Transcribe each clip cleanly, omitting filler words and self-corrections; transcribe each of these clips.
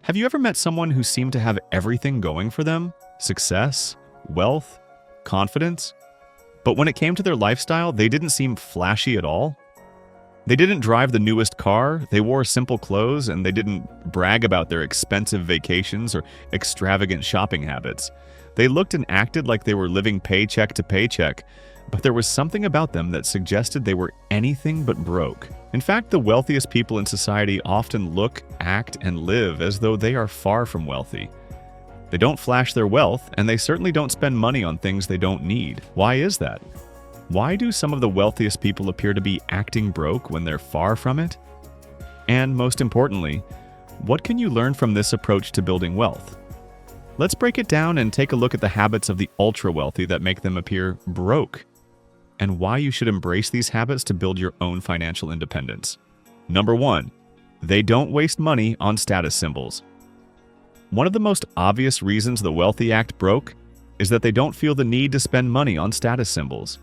Have you ever met someone who seemed to have everything going for them? Success, wealth, confidence? But when it came to their lifestyle, they didn't seem flashy at all? They didn't drive the newest car, they wore simple clothes, and they didn't brag about their expensive vacations or extravagant shopping habits. They looked and acted like they were living paycheck to paycheck, but there was something about them that suggested they were anything but broke. In fact, the wealthiest people in society often look, act, and live as though they are far from wealthy. They don't flash their wealth, and they certainly don't spend money on things they don't need. Why is that? Why do some of the wealthiest people appear to be acting broke when they're far from it? And most importantly, what can you learn from this approach to building wealth? Let's break it down and take a look at the habits of the ultra-wealthy that make them appear broke, and why you should embrace these habits to build your own financial independence. Number 1, they don't waste money on status symbols. One of the most obvious reasons the wealthy act broke is that they don't feel the need to spend money on status symbols.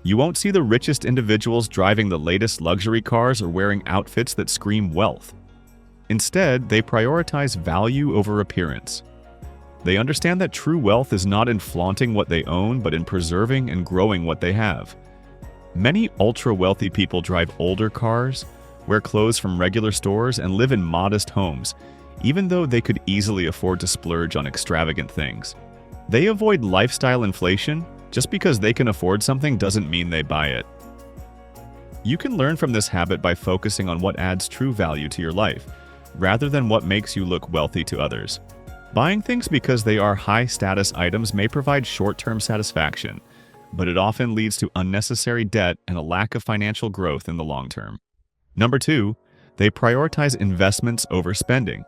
You won't see the richest individuals driving the latest luxury cars or wearing outfits that scream wealth. Instead, they prioritize value over appearance. They understand that true wealth is not in flaunting what they own, but in preserving and growing what they have. Many ultra-wealthy people drive older cars, wear clothes from regular stores, and live in modest homes, even though they could easily afford to splurge on extravagant things. They avoid lifestyle inflation. Just because they can afford something doesn't mean they buy it. You can learn from this habit by focusing on what adds true value to your life, rather than what makes you look wealthy to others. Buying things because they are high-status items may provide short-term satisfaction, but it often leads to unnecessary debt and a lack of financial growth in the long term. Number 2, they prioritize investments over spending.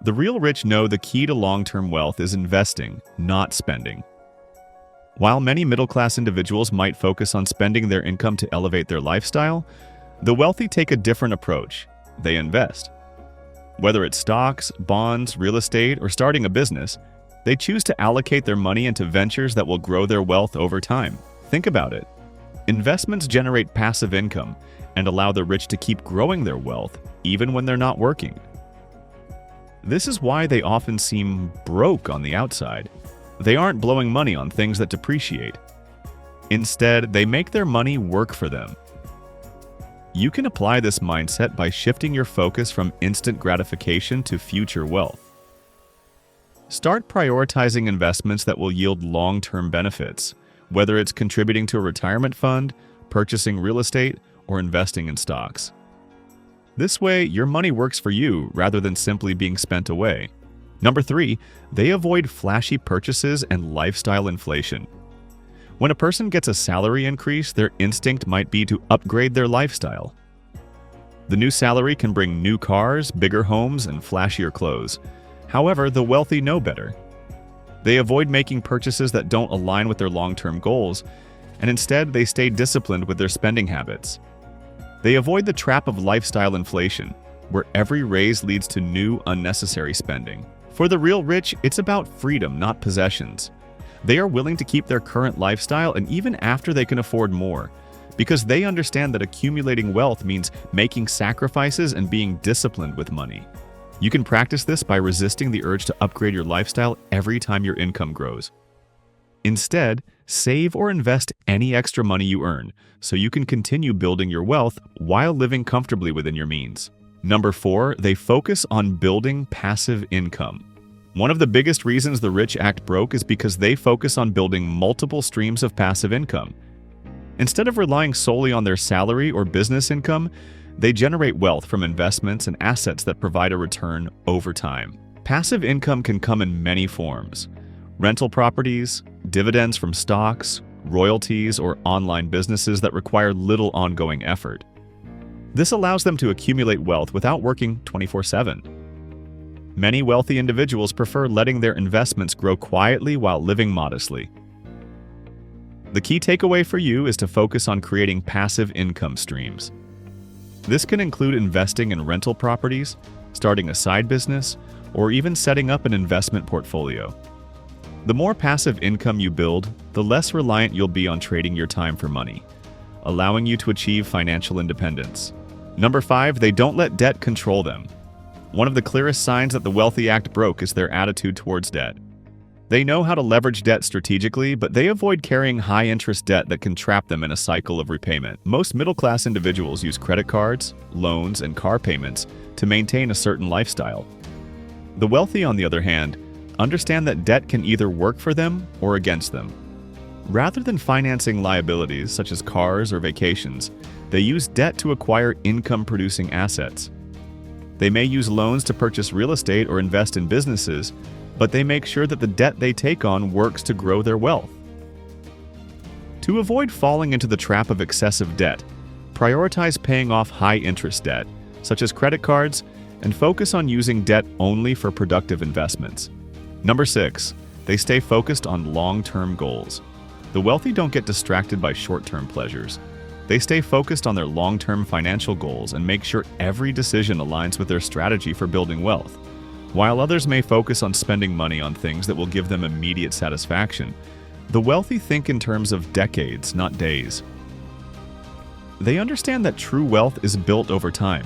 The real rich know the key to long-term wealth is investing, not spending. While many middle-class individuals might focus on spending their income to elevate their lifestyle, the wealthy take a different approach. They invest. Whether it's stocks, bonds, real estate, or starting a business, they choose to allocate their money into ventures that will grow their wealth over time. Think about it. Investments generate passive income and allow the rich to keep growing their wealth even when they're not working. This is why they often seem broke on the outside. They aren't blowing money on things that depreciate. Instead, they make their money work for them. You can apply this mindset by shifting your focus from instant gratification to future wealth. Start prioritizing investments that will yield long-term benefits, whether it's contributing to a retirement fund, purchasing real estate, or investing in stocks. This way, your money works for you rather than simply being spent away. Number 3, they avoid flashy purchases and lifestyle inflation. When a person gets a salary increase, their instinct might be to upgrade their lifestyle. The new salary can bring new cars, bigger homes, and flashier clothes. However, the wealthy know better. They avoid making purchases that don't align with their long-term goals, and instead they stay disciplined with their spending habits. They avoid the trap of lifestyle inflation, where every raise leads to new, unnecessary spending. For the real rich, it's about freedom, not possessions. They are willing to keep their current lifestyle and even after they can afford more, because they understand that accumulating wealth means making sacrifices and being disciplined with money. You can practice this by resisting the urge to upgrade your lifestyle every time your income grows. Instead, save or invest any extra money you earn so you can continue building your wealth while living comfortably within your means. Number 4, they focus on building passive income. One of the biggest reasons the rich act broke is because they focus on building multiple streams of passive income. Instead of relying solely on their salary or business income, they generate wealth from investments and assets that provide a return over time. Passive income can come in many forms: rental properties, dividends from stocks, royalties, or online businesses that require little ongoing effort. This allows them to accumulate wealth without working 24/7. Many wealthy individuals prefer letting their investments grow quietly while living modestly. The key takeaway for you is to focus on creating passive income streams. This can include investing in rental properties, starting a side business, or even setting up an investment portfolio. The more passive income you build, the less reliant you'll be on trading your time for money, allowing you to achieve financial independence. Number 5, they don't let debt control them. One of the clearest signs that the wealthy act broke is their attitude towards debt. They know how to leverage debt strategically, but they avoid carrying high-interest debt that can trap them in a cycle of repayment. Most middle-class individuals use credit cards, loans, and car payments to maintain a certain lifestyle. The wealthy, on the other hand, understand that debt can either work for them or against them. Rather than financing liabilities such as cars or vacations, they use debt to acquire income-producing assets. They may use loans to purchase real estate or invest in businesses, but they make sure that the debt they take on works to grow their wealth. To avoid falling into the trap of excessive debt, prioritize paying off high-interest debt, such as credit cards, and focus on using debt only for productive investments. Number 6, they stay focused on long-term goals. The wealthy don't get distracted by short-term pleasures. They stay focused on their long-term financial goals and make sure every decision aligns with their strategy for building wealth. While others may focus on spending money on things that will give them immediate satisfaction, the wealthy think in terms of decades, not days. They understand that true wealth is built over time.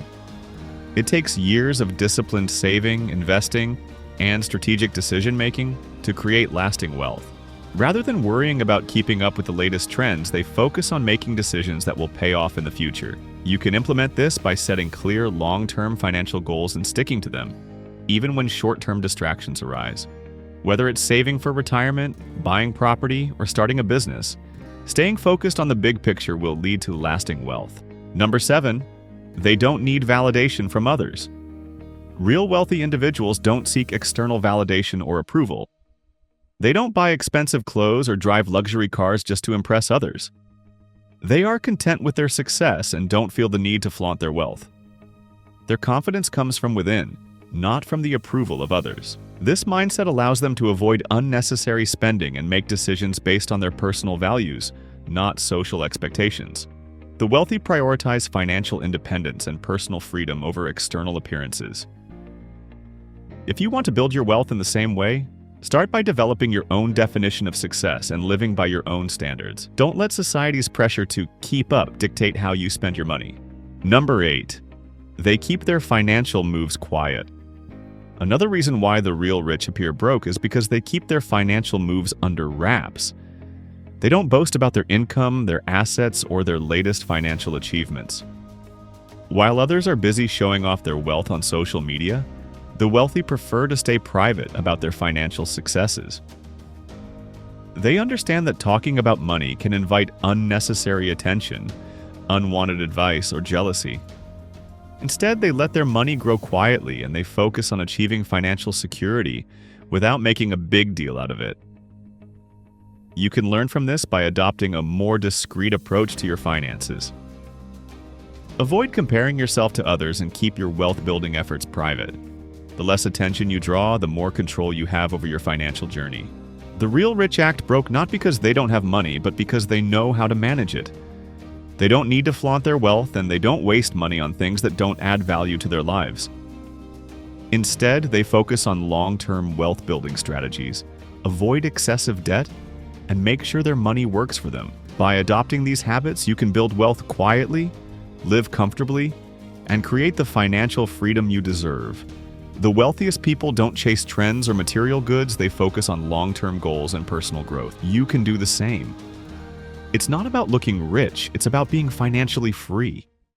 It takes years of disciplined saving, investing, and strategic decision-making to create lasting wealth. Rather than worrying about keeping up with the latest trends, they focus on making decisions that will pay off in the future. You can implement this by setting clear long-term financial goals and sticking to them, even when short-term distractions arise. Whether it's saving for retirement, buying property, or starting a business, staying focused on the big picture will lead to lasting wealth. Number 7, they don't need validation from others. Real wealthy individuals don't seek external validation or approval. They don't buy expensive clothes or drive luxury cars just to impress others. They are content with their success and don't feel the need to flaunt their wealth. Their confidence comes from within, not from the approval of others. This mindset allows them to avoid unnecessary spending and make decisions based on their personal values, not social expectations. The wealthy prioritize financial independence and personal freedom over external appearances. If you want to build your wealth in the same way, start by developing your own definition of success and living by your own standards. Don't let society's pressure to keep up dictate how you spend your money. Number 8, they keep their financial moves quiet. Another reason why the real rich appear broke is because they keep their financial moves under wraps. They don't boast about their income, their assets, or their latest financial achievements. While others are busy showing off their wealth on social media, the wealthy prefer to stay private about their financial successes. They understand that talking about money can invite unnecessary attention, unwanted advice, or jealousy. Instead, they let their money grow quietly and they focus on achieving financial security without making a big deal out of it. You can learn from this by adopting a more discreet approach to your finances. Avoid comparing yourself to others and keep your wealth-building efforts private. The less attention you draw, the more control you have over your financial journey. The real rich act broke not because they don't have money, but because they know how to manage it. They don't need to flaunt their wealth, and they don't waste money on things that don't add value to their lives. Instead, they focus on long-term wealth-building strategies, avoid excessive debt, and make sure their money works for them. By adopting these habits, you can build wealth quietly, live comfortably, and create the financial freedom you deserve. The wealthiest people don't chase trends or material goods, they focus on long-term goals and personal growth. You can do the same. It's not about looking rich, it's about being financially free.